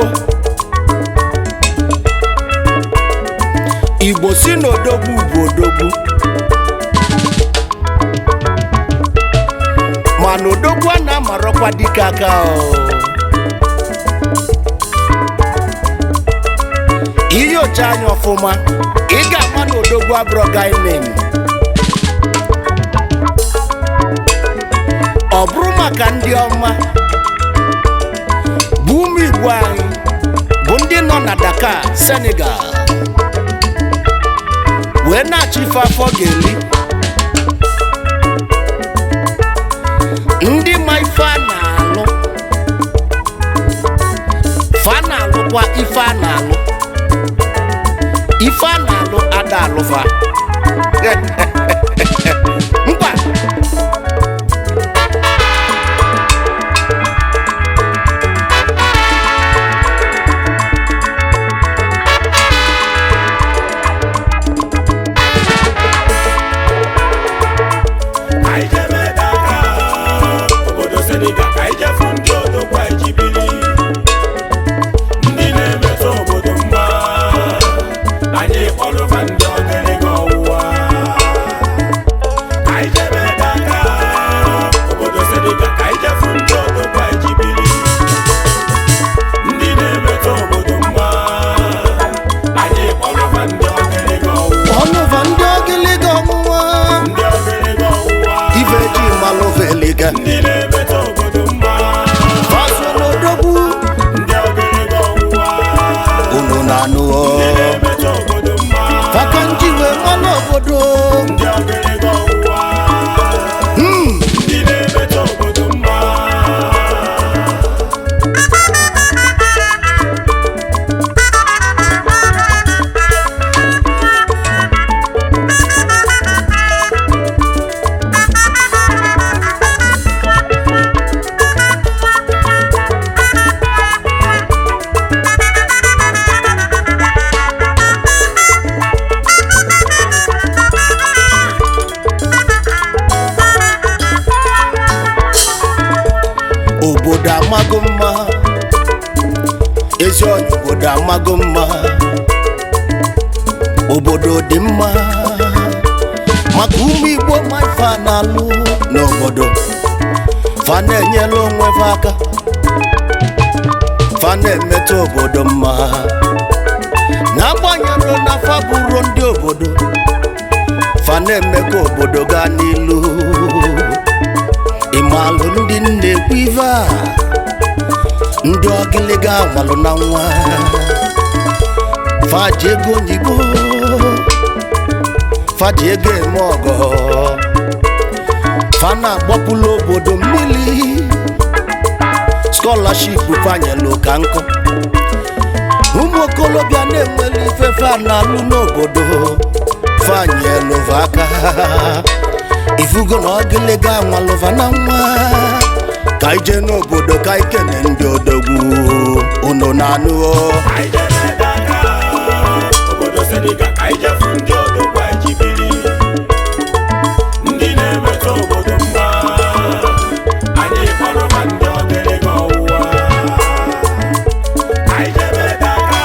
odogwu Igbo si na odogwu bụ odogwu mana odogwu a na-amarọkwa dike aka ihe oche anya ọfụma ị ga-ama na odogwu abụrụ gainem ọ bụrụ maka ndị ọma bụ ụmụ Igbo anyị bụ ndị nọ na Dakar, Senegal wee na-achọ ife afọ ga-eli ndị ma ife a na-alụ fa na-alụkwa ife a na-alụ ife a na-alụ ada alụfa mkpa obodo amago mma ezi onye obodo amago mma obodo dị mma maka ụmụ Igbo ma ife a na-alụ n'obodo fa na-enyela onwe fa aka fa na-emetụ obodo mma n'agbanyeghị na fa bụrụ ndị obodo fa na-eme ka obodo gaa n'ilu ịmalụ ndị na-ekwu ife a ndị ọgịlịga malụ na nwa faji ego oyibo faji ego eme ọgọ fa na-agbapụlụ obodo mmiri scholarship fanyelụ ka nkụ ụmụ okolobịa na-enwere ife fa na-alụ n'obodo fanyelụ aka ifugo na ọgịlịga nwalụva na nwa ka ije n'obodo ka ikene ndị odogwu unu na-anụ obodo Senegal ka ije fụ ndị odogwu ejibiri ndị na-emetụ obodo mma anyị kpọrọ ma ndị ọgịlịga ọwụwa ka ije bedaka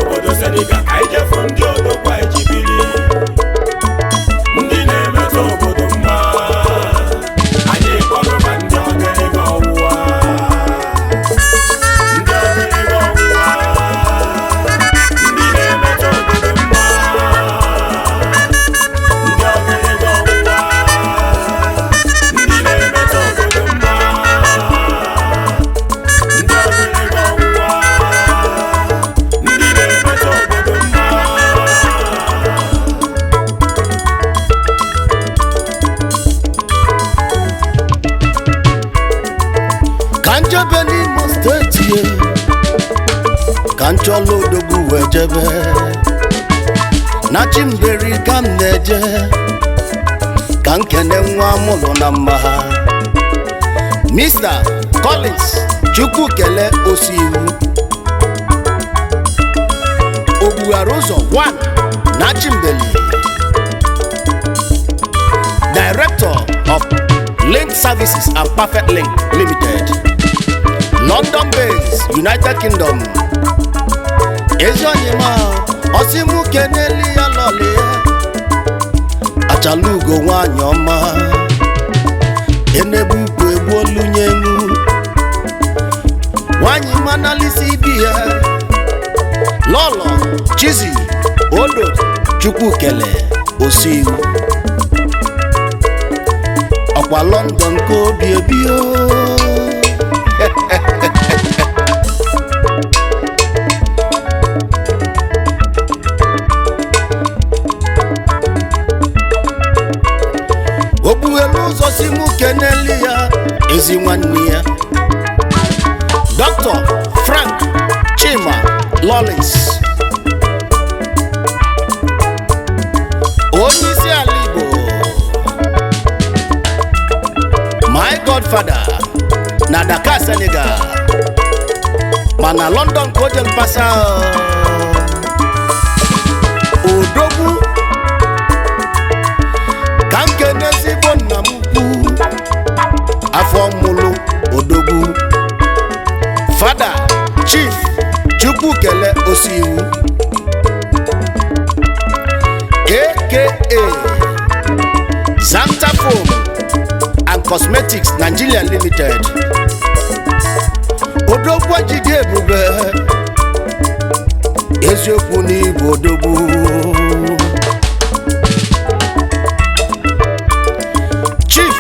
obodo Senegal ka ije fụ ndị odogwu ejibiri kanjebe n'Imo steeti kanchọla odogwu wee jebe na chimberi ka m na-eje ka nkene nwa mụlụ na mma Mr. Collins Chukwukele Osiwu Ogbughara ụzọ 1 na Chimbeli, Director of Link Services and Perfect Link Limited, London based United Kingdom. Ezionyima osimu keneli ya lọlị achalugo nwanyị ọma enebu ukwu egbu olunyengu nwanyị manalisi ibi ya lọlọ chizi odo chukwukele osiwu ọkwa London ka obi ebio obughelu ụzọ si mụ keneli ya ezi nwanne ya Dr. Frank Chima Lawrence onye isi ala Igbo my godfather na Dakar Senegal mana London ka o jere pasa odogwu ka nke n'ezigbo nna m ukwu afọ mụlụ odogwu Fada Chief Chukwukele Osiwu aka Zanta Foam and Cosmetics Nigeria Limited odogwu ejide ebube eziokwu n'Igbo odogwu Chief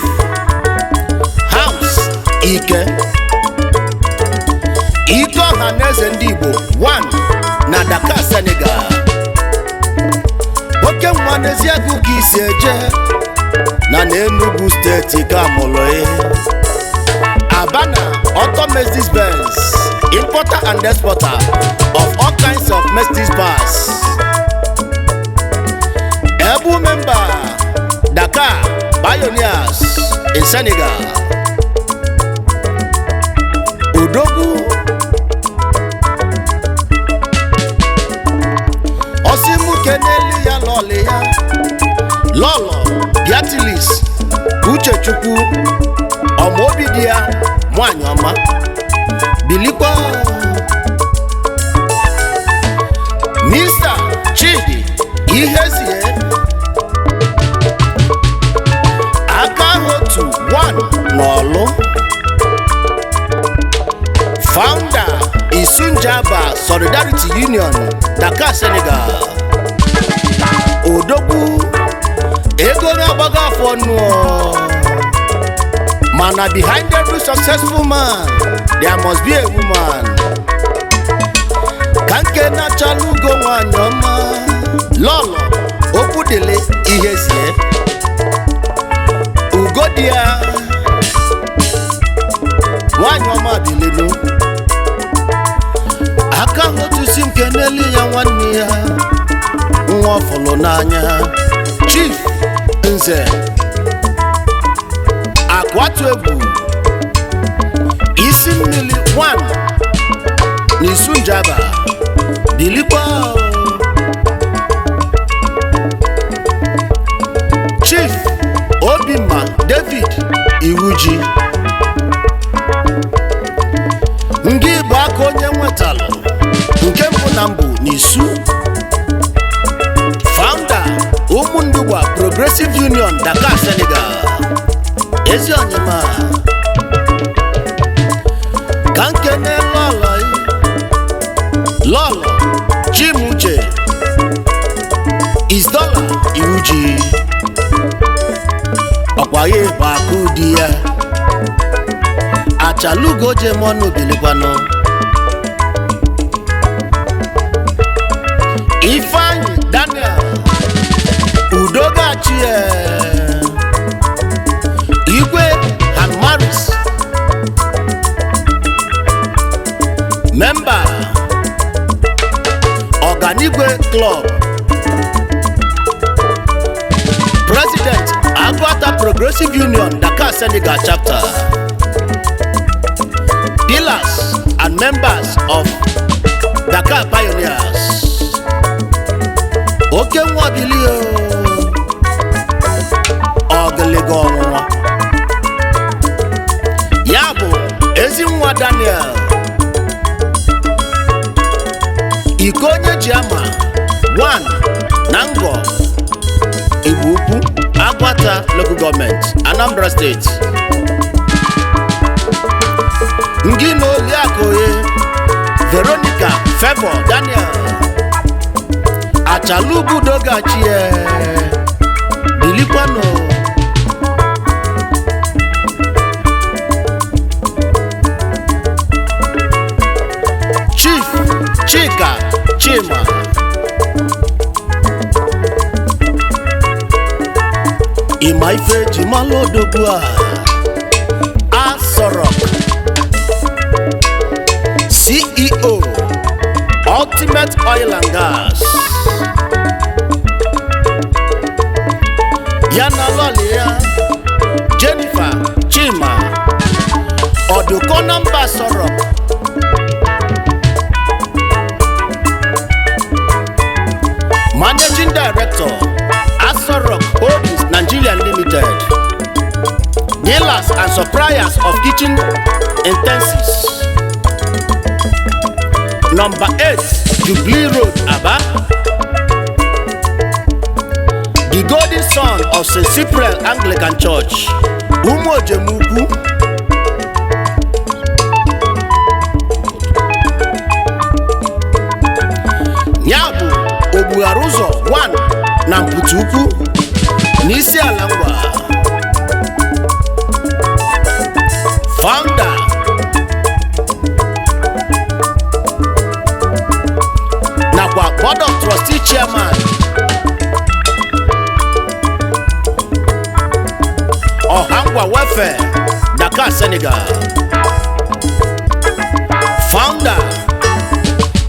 House Ike ọha na eze ndị Igbo 1 na Dakar Senegal oke nwa n'eziagụ ka isi eje na Enugu steeti ka mụlụ Abana Auto Mercedes-Benz importer and exporter of all kinds of Mercedes bars Ebu member Dakar Pioneers in Senegal odogwu osimu keneli ya lọlị ya lọlọ Beatilis Uchechukwu ọmaobi di ya nwanyị ọma bilikwa Mr. Chidi Ihezie aka otu 1 n'ọlụ founder Isunjaba Solidarity Union Dakar Senegal odogwu ego na-agbago afọ nụọ mana behind every successful man there must be a woman ka nke na-achalugo nwanyị ọma lọlọ Okwudili Ihezie ugodia nwanyị ọma bilinu aka otu si nke n'elu ya nwanne ya nwa ọfụlụ n'anya Chief Nze Akwatu Egwu isi mmiri 1 n'Isunjaba bilikwa Chief Obima David Iwuji ngị bụ aka onye nwetalụ nke mbụ na mbụ n'isu founder Ụmụndugba Progressive Union Dakar Senegal Ezionyima ka nke lọlọ Chimuche Isdola Iwuji ọkwaye bụ aka di ya achalugo jemọnụ bilikwanụ Ifeanyi Daniel Udogachi Igwe Hanmaris member Ọganigwe Club President Agwata Progressive Union Dakar Senegal Chapter Pillars and members of Dakar Pioneers oke nwa bilio ogiligo ọnwụnwa ya bụ Ezinwa Daniel iko onye ji ama 1 na Ngọ Igbo Ukwu Agwata Local Government Anambra State Ngino Liakoye Veronica Favour Daniel Achalubu Dogachie Bilikwano Chief Chika Chima Imaife Jimalo Dogua Asorok CEO Ultimate Oil and Gas Yana Lolia Jennifer Chima Odukonamba Sorok Managing Director Asorok Holdings Nigeria Limited Dealers and suppliers of kitchen utensils Number 8 Jubilee Road Aba The Golden Son of St. Cyprian Anglican Church Umojemuku Nyabu Obuaruzo 1 na Mputukwu n'isi ala Ngwa Founder nakwa Board of Trustee Chairman Ohangwa Welfare Dakar Senegal Founder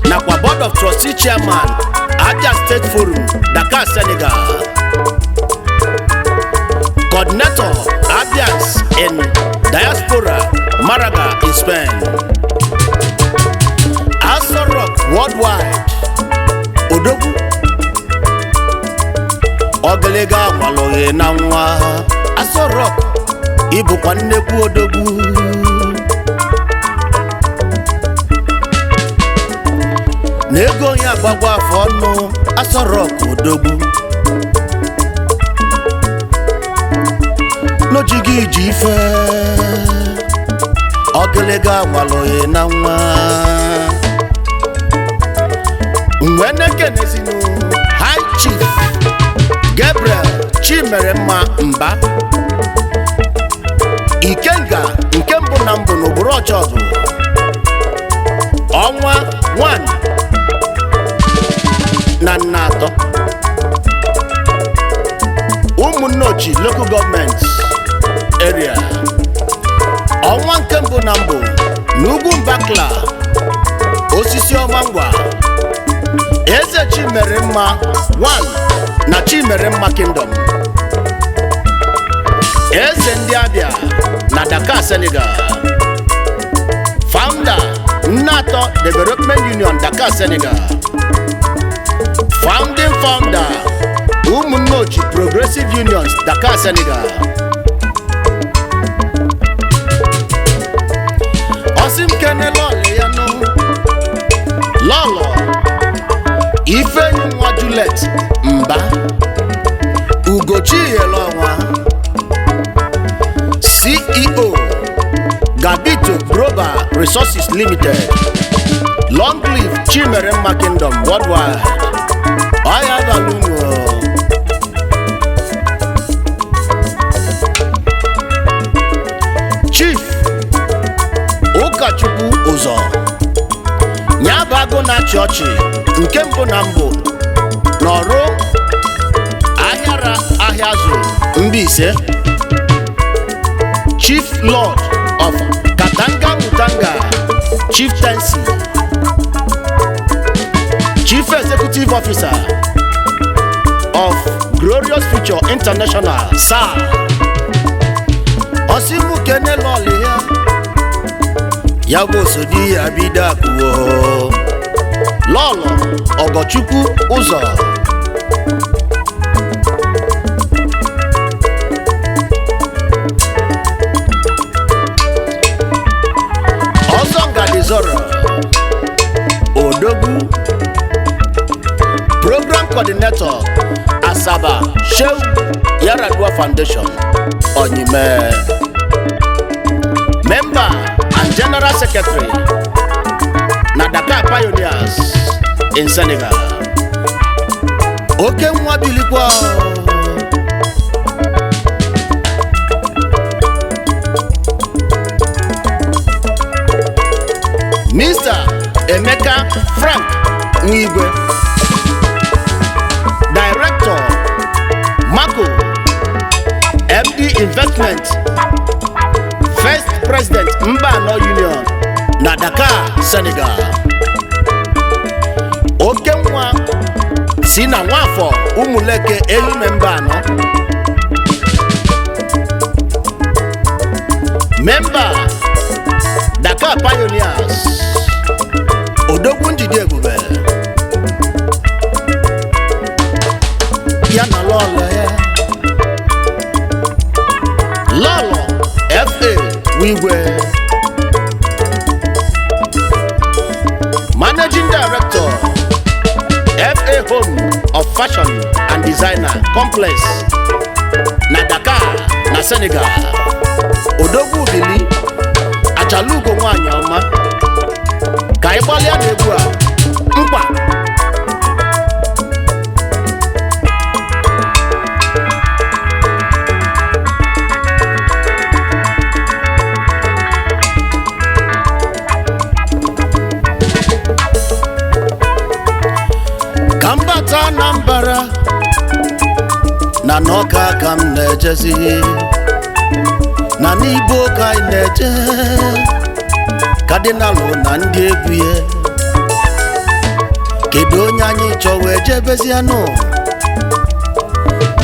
nakwa Board of Trustee Chairman Abia State Forum Dakar Senegal Coordinator Abians in Diaspora Malaga in Spain Asorok Worldwide Odogwu Ogelega Waloghe na nwa Asorok Ibukwa nnekwu odogwu N'ego onye agbagwa afọ ọnụ Asorok odogwu N'ojigi iji ife Ogelega Waloghe na nwa Mwenekenezinu High Chief Gabriel Chimeremma Mba Ikenga nke mbụ na mbụ n'obodo Ọchọdụ ọnwa 1 na Nnatọ Ụmụnnochi Local Government Area ọnwa nke mbụ na mbụ n'Ugwu Mbakla Osisi Ọma Ngwa Eze Chimeremma 1 na Chimeremma Kingdom Eze ndị Abia na Dakar Senegal Founder Nnatọ Development Union Dakar Senegal Founding Founder Ụmụnnochi Progressive Unions Dakar Senegal Osim Kene Lọlị ya nụ Lọlọ Ifeyinwa Juliet Mba Ugochi Yelonwa CEO Gabito Global Resources Limited Long Live Chimeremma Kingdom Worldwide Aya Balungo Chief Okachukwu Ụzọ Nyabago na Chọọchị nke mbụ na mbụ n'ọrụ ahịara ahịa azụ Mbaise Chief Lord of Katanga Mutanga Chieftaincy Chief Executive Officer of Glorious Future International SAR Osimu Kene Lọlị ya bụ Sodi Abidakuo Lọlọ Ogochukwu Ụzọ Trezoro Odogwu, Program Coordinator Asaba Shehu Yaradua Foundation Onyime, Member and General Secretary na Dakar Pioneers in Senegal. Oke nwa bilikwa Mr. Emeka Frank Nwigwe, Director Mako MD Investment, First President Mbano Union na Dakar, Senegal. Oke nwa si na nwafọ Umuleke Elume Mbano, Member Dakar Pioneers Odogwu Njide Ebube ya na lọlọ ya Lọlọ F.A. Wigwe, Managing Director F.A. Home of Fashion and Designer Complex na Dakar na Senegal. Odogwu Bili Achalugo nwanyị ọma, ka ị gbalịa n'egwu a mkpa ka mbata na mbara na n'ọka ka m na-ejezi na n'Igbo ka anyị na-eje Cardinals na ndị egwu ya. Kedu onye anyị chọwa ejebezianụ?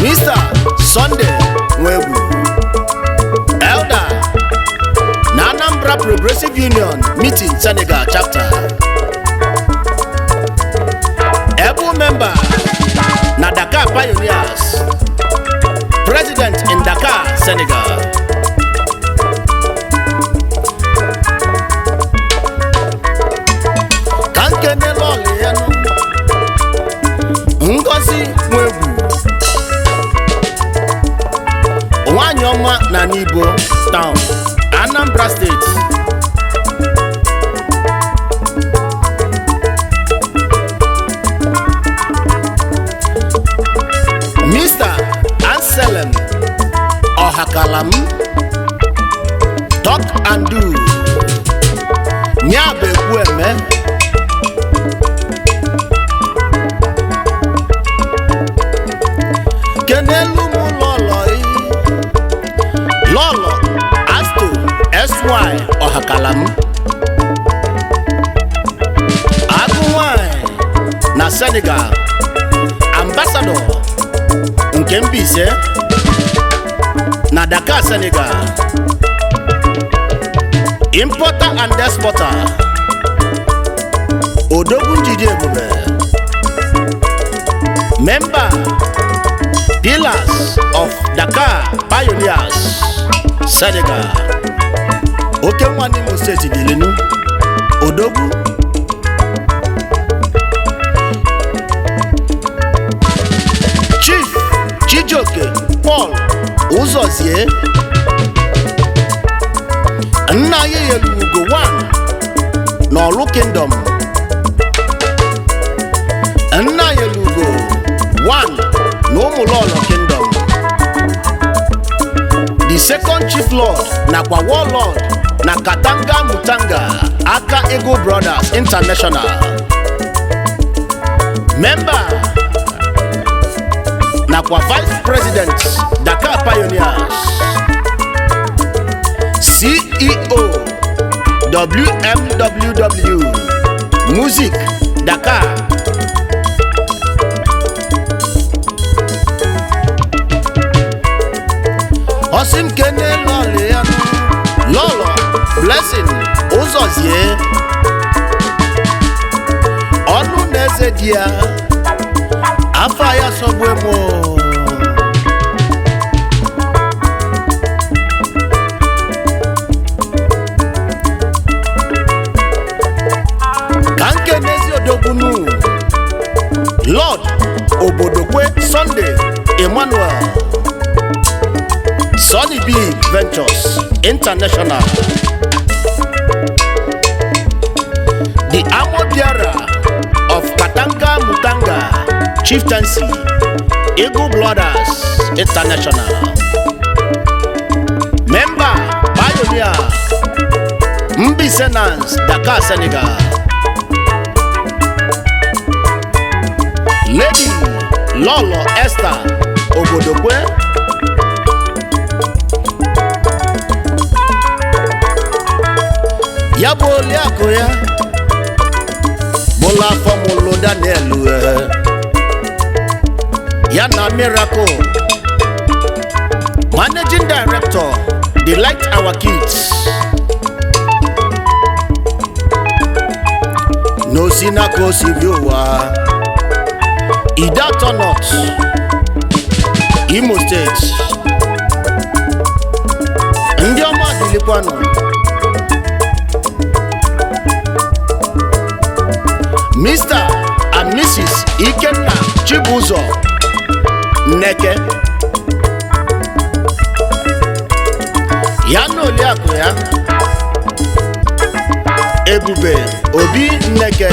Mr. Sunday Nwegwu, Elder na Anambra Progressive Union Meeting Senegal Chapter, Able Member na Dakar Pioneers, President in Dakar, Senegal. Kankene lọlị ya nụ Ngozi Nwegwu, nwanyị ọma na n'Igbo Town, Anambra State. Mr. Anselm Ohakalam, Talk and Do, Nyabekwueme, Kenelu mu Lolo Asto SY Ohakalam, Agụnwanyị na Senegal, Ambassador nke Mbaise na Dakar, Senegal, Importer and Exporter Odogwu Njide Ebube, Member Pillars of Dakar Pioneers Senegal. Oke nwa n'Imo Steeti Dilinu Odogwu. Chief Chijioke Paul Uzozie, nna ya Yelugo 1 n'Olu Kingdom, nna Yelugo 1 n'Ụmụlọlọ Kingdom, the second Chief Lord nakwa Warlord na Katanga Mutanga aka Eagle Brothers International, Member nakwa Vice President Dakar Pioneers, CEO WMWW Music Dakar. Osim kene lọlị ya Lolo Blessing Uzozie, ọnụ na-eze di ya afa ya Sogbuemo. Lord Obodokwe Sunday Emmanuel, Sonny B Ventures International, the Amobiara of Katanga Mutanga Chieftaincy, Igbo Brothers International, member Pioneer Mbi Senance Dakar Senegal, Lady Lolo Esther Obodokwe, Yabo Liakoya Bola Formolo Daniel Yana Miracle, Managing Director, Delight Our Kids, No Sinako Siviowa, Ida Tonot, Imo State, Ndioma Dilikwano, Mr. and Mrs. Ikenna Chibuzo Neke, Yano Liakoya, Ebube Obi Neke,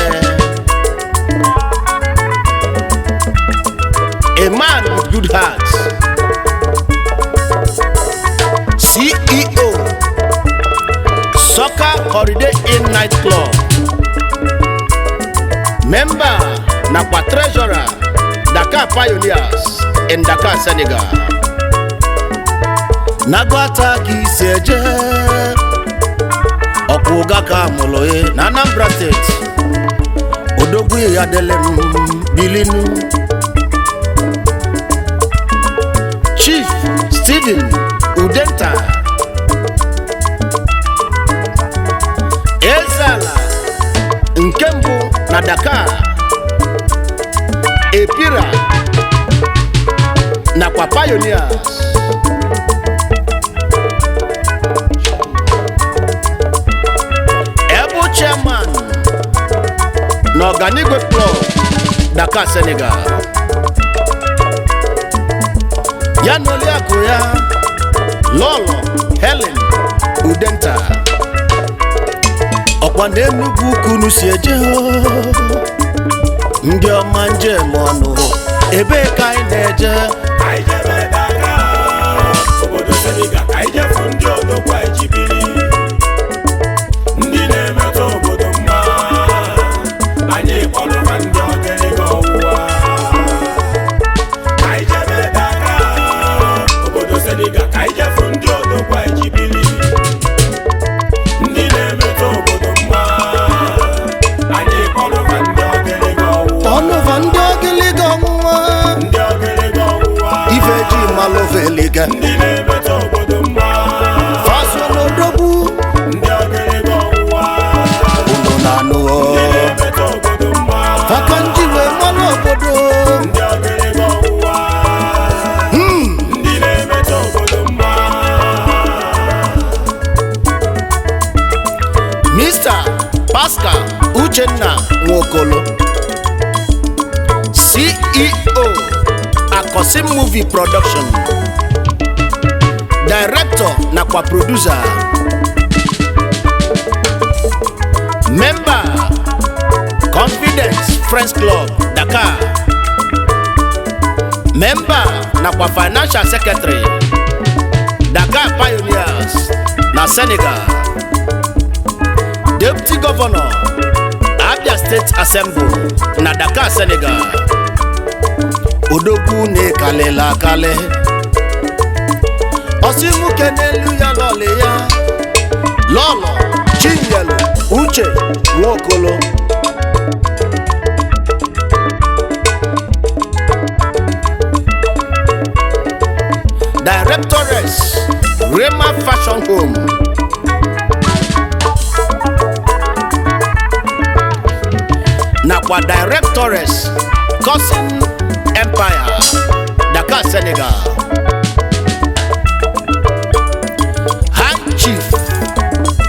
a man with good heart, CEO, Soccer Holiday Inn Nightclub, member Nakwa Treasurer, Dakar Pioneers in Dakar, Senegal. Nagwata Kiseje Okugaka Moloe na Anambra State, Odogwu Yadelem Bilinu, Chief Stephen Udenta, Ezala Nkembu na Dakar, Epira na kwa Pioneers, Ebo Chairman na Organigwe Club Dakar Senegal, Yanoli Akoya Lolo Helen Udenta, Ọkwande Enugu kunu si eje ndị ọma njem ọnụ ebe ka anyị na-eje. Anyị jebe Dakar, obodo Senegal, ka anyị jefu ndị odogwu anyị ji biri, ndị na-emetụ obodo mma, anyị kpọrọ ndị ọgịrịga ọwụwa. Anyị jebe Dakar, obodo Senegal, ka anyị jefu ndị odogwu anyị ji biri, ndị na-emetụ obodo mma, anyị kpọrọ ndị ọgịrịga ọwụwa. Ọnụva ndị ọgịlịga ọnwụnwa, Ndị ọgịrịga ọwụwa. ife ji malụveliga, Ndị na-emetụ obodo mma, faso n'odogwu ndị ọgịrịga ọwụwa. unu na-anụ Ndị na-emetụ obodo mma, faka nji wee malụ obodo. ndị ọgịrịga ọwụwa. Ndị na-emetụ obodo mma. Mr. Pascal Uchenna Nwokolo, CEO Akosim Movie Production, Director nakwa Producer, Member Confidence Friends Club Dakar, Member nakwa Financial Secretary Dakar Pioneers na Senegal, Deputy Governor Abia State Assembly na Dakar Senegal, Odogwu na-ekalela akale, Osimuke n'elu ya lọlị ya, Lọlọ Chinyelu Uche Nwokolo, Directoress Rema Fashion Home, nakwa Directoress Cousin Empire Dakar Senegal, High Chief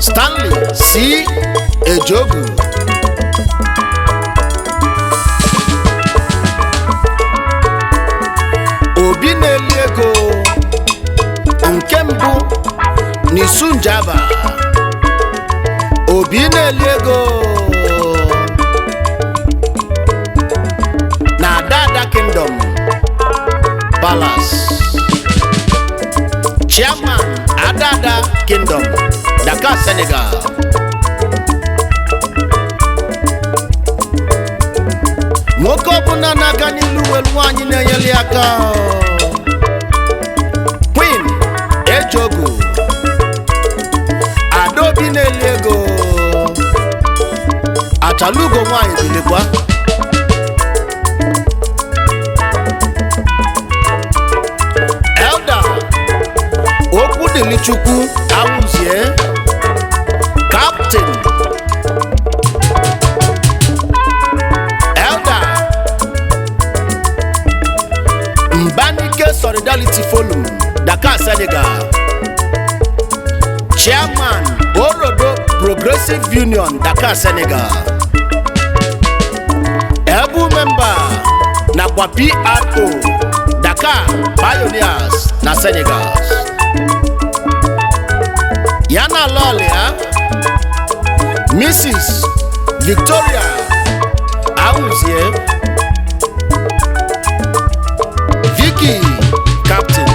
Stanley C. Ejogu, obi na-eli ego na Dada Kingdom Palace. Chairman Adada Kingdom, Dakar, Senegal. Nwoke ọbụla na-aga n'ilu welu nwanyị na-enyeli aka. Queen Ejogu, Adobi na-eli ego. Achalugo nwanyị bilikwa. Elder Okwudilichukwu Awuzie, Captain. Elder Mbanike Solidarity Forum, Dakar, Senegal. Chairman Orodo Progressive Union, Dakar, Senegal. Ebu member nakwa PRO Dakar Pioneers na Senegal. Yana Lolia Mrs. Victoria Awuzie, Vicky Captain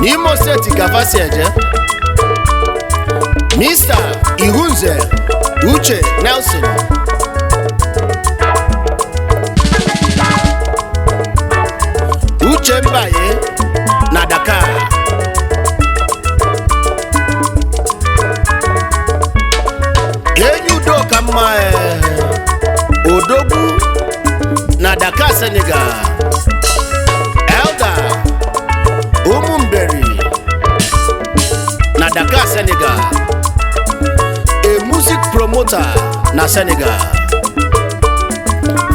n'Imo State Gavasi Eje. Mr. Ihunze Uche Nelson, Uche Mbaye na Dakar. Enyudo kama Odogwu na Dakar, Senegal. Elder Umumberi na Dakar, Senegal. A music promoter na Senegal.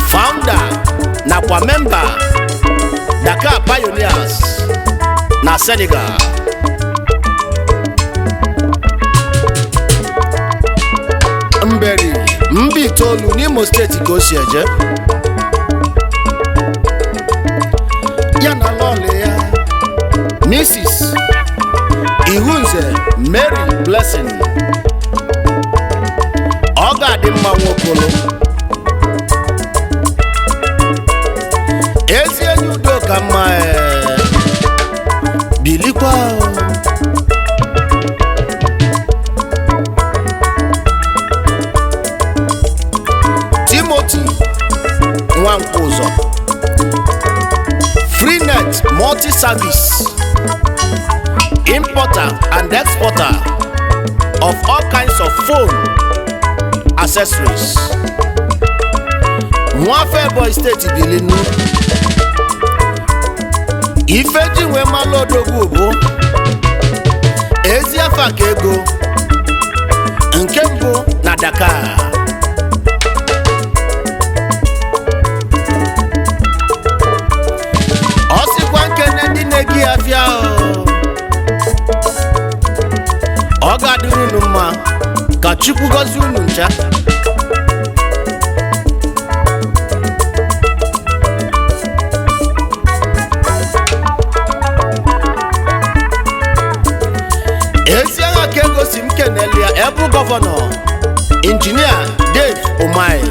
Founder na kwa member Dakar Pioneers na Senegal. Mberi Mbi Tolu n'Imo State ka o si eje. Ya na lọlị ya Mrs. Ihunze Mary Blessing. Ọ ga-adị mma Nwokolo. Ezi enyi udo ka mma bilikwa. Timothy Nwankwuzo, Freenet Multi-Service, importer and exporter of all kinds of phone accessories. Nwafe Boy State Bilinu. Ifeji nwe malụ Odogwu bụ ezi afa ka ego nke mbụ na Dakar. Ọ sịkwa nkene ndị na-egi afịa ọ ga-adịrị unu mma, ka Chukwu gọzie unu ncha. Ezi agha ka egosi m kenelia Ebu Gọvanọ Engineer Dave Umahi,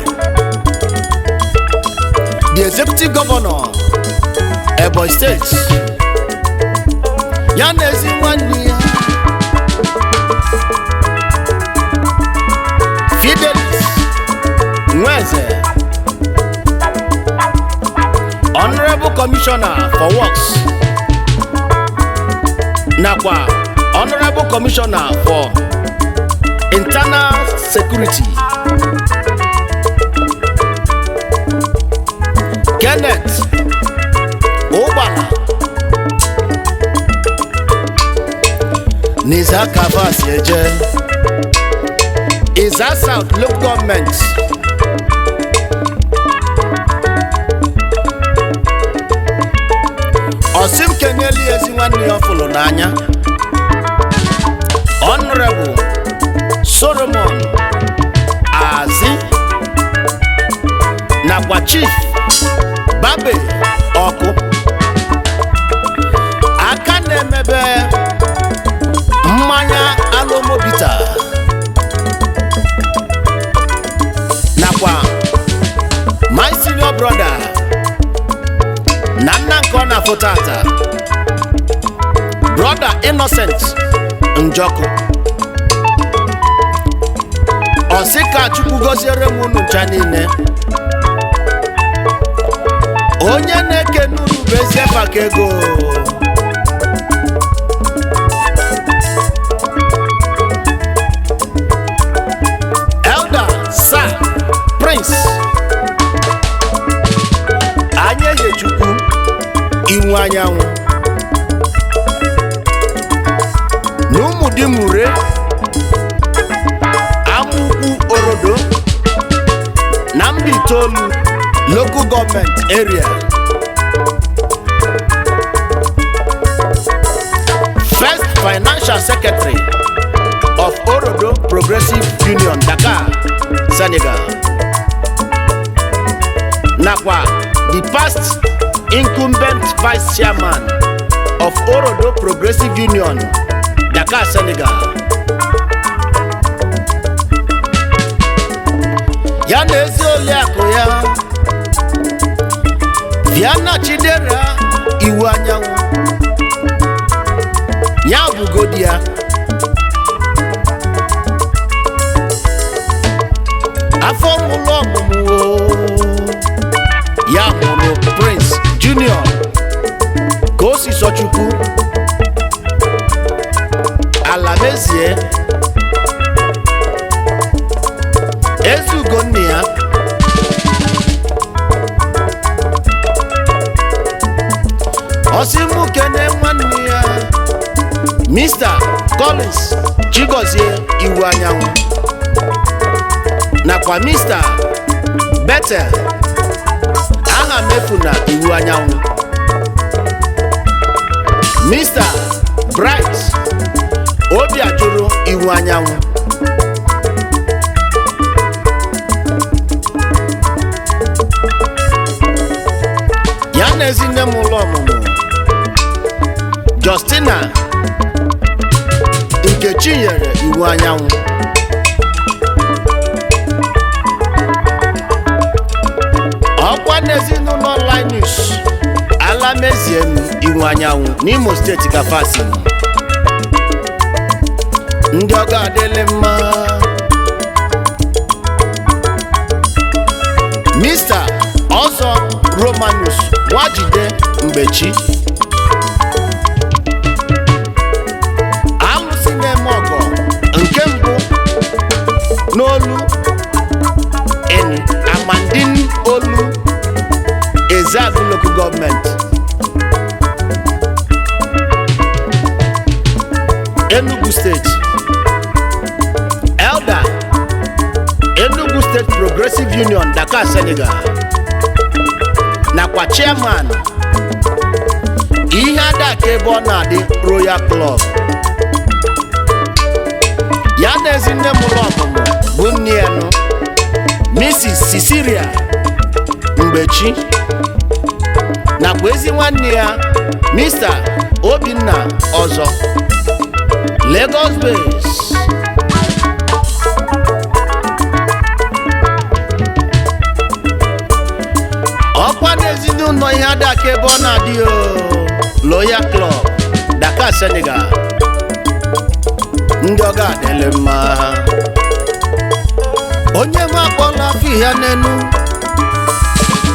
the Executive Governor Ebonyi State. Ya na ezi nwanne ya Fidelis Nweze, Honorable Commissioner for Works nakwa Honorable Commissioner for Internal Security Kenneth Obala Niza Kavasi Eje, Iza South Local Government. Osim Kenyeli ezi nwanne ya fụlụ n'anya Honorable Solomon Azi nakwa Chief Babe Okoh aka na-emebe mmanya alomobita na-afụ tata brother Innocent Njoku ọsị ka Chukwu gọziere m unu ncha niile. Onye na-eke n'uru bụ ezi maka ego. Elder Sir Prince Anyeyechukwu Iwu Anyanwụ n'Ụmụdimure Amukwu Orodo na Mbaitolu Local Government Area. First Financial Secretary of Orodo Progressive Union, Dakar, Senegal. Nakwa the past incumbent Vice Chairman of Orodo Progressive Union, Dakar, Senegal. Ya na-ezi Oliakụ ya Viana Chidera Iwu Anyanwụ ya bụgodi ya afọ mụlụ ọmụmụ ya mụrụ Prince Junior ka o si Sochukwu Alamezie Ezugo nne ya Osimu kene nwanne ya Mr. Collins Chigozie Iwu Anyanwụ nakwa Mr. Bethel aha mefuna Iwu Anyanwụ, Mr. Bright Obiajuru Iwu Anyanwụ, ya na ezinne m ụlọ ọmụmụ Justina Nkechinyere Iwu Anyanwụ, ọkwa n'ezinụlọ Linus Alameziem Iwu Anyanwụ n'Imo Steeti Kafasi. Ndị ọga adịlị mma Mr. Ọzọ Romanus Nwajide Mgbechi alụsị na-eme ọgọ nke mbụ n'olu eni Amandin Olu Ezeagu Local Government Enugu State. Elder Enugu State Progressive Union, Dakar, Senegal. Nakwa Chairman ihe adaka ebe ọ na-adị Royal Club. Ya na ezinne mụrụ ọmụmụ bụ nne ya nụ Mrs. Cecilia Mgbechi nakwa ezi nwanne ya Mr. Obinna Ọzọ Lagos Base. Ọkwa n'ezinụlọ ihe adaka ebe ọ na-adị Royal Club, Dakar, Senegal. Ndị ọga adịlị mma. Onye m akpọla afọ ya n'enu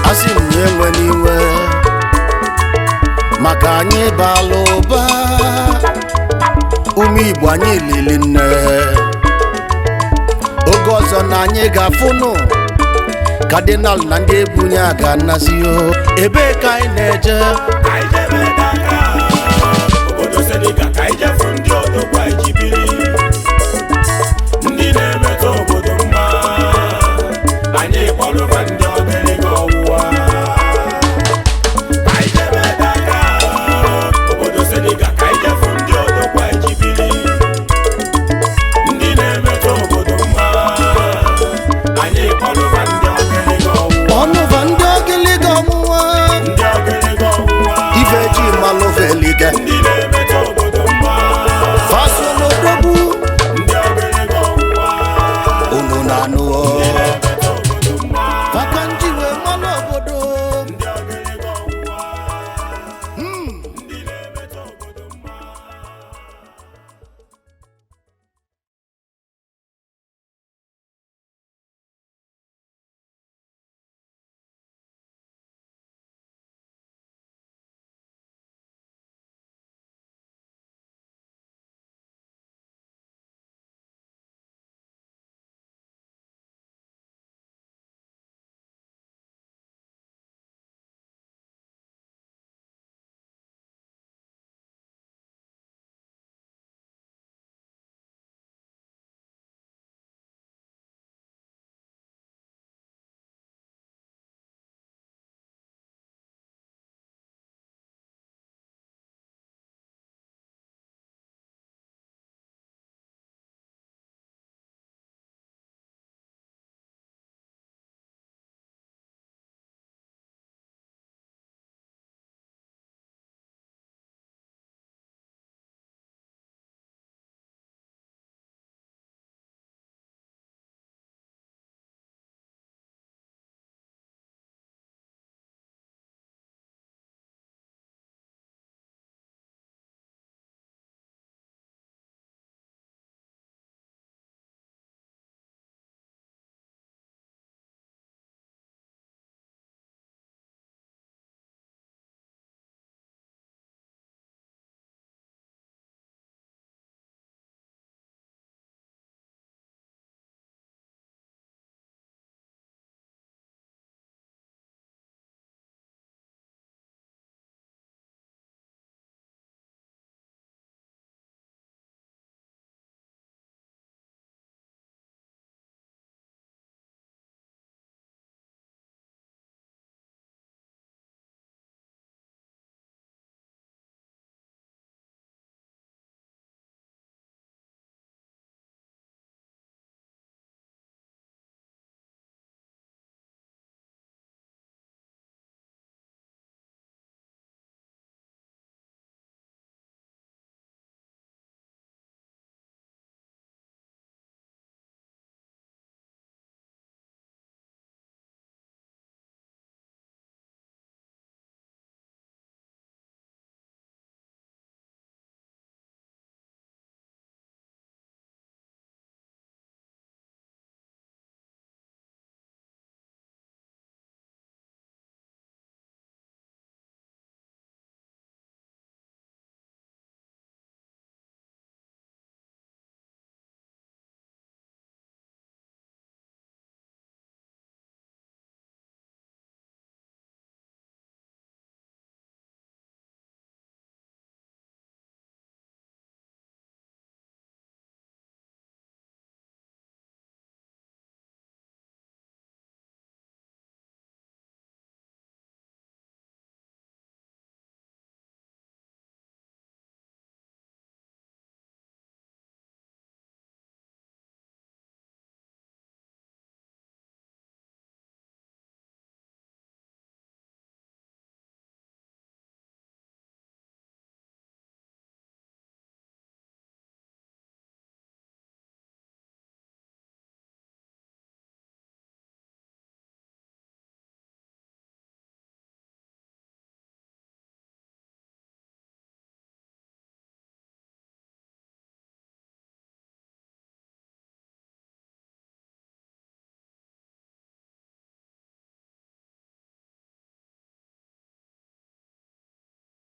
asị m ya enwe n'iwe maka anyị bala ụba ụmụ Igbo anyị lili nne. Oge ọzọ na anyị ga-afụnụ Cardinals na ndị ebunye a ga-anazi ebe ka anyị na-eje obodo Senegal ka anyị jefu ndị odogwu anyị ji biri, ndị na-emetụ obodo mma anyị kpọrọba ndị ọdịnihu ọwụwa. Ka anyị jebe Dakar, obodo Senegal ka anyị jefu ndị odogwu anyị ji biri, ndị na-emetụ obodo mma anyị kpọrọba ndị ọdịnihu ọwụwa. ọnụva ndị ogiliga ọmụwa Ndị ọdịnihu ọwụwa ife ji malụveliga ndị na-eme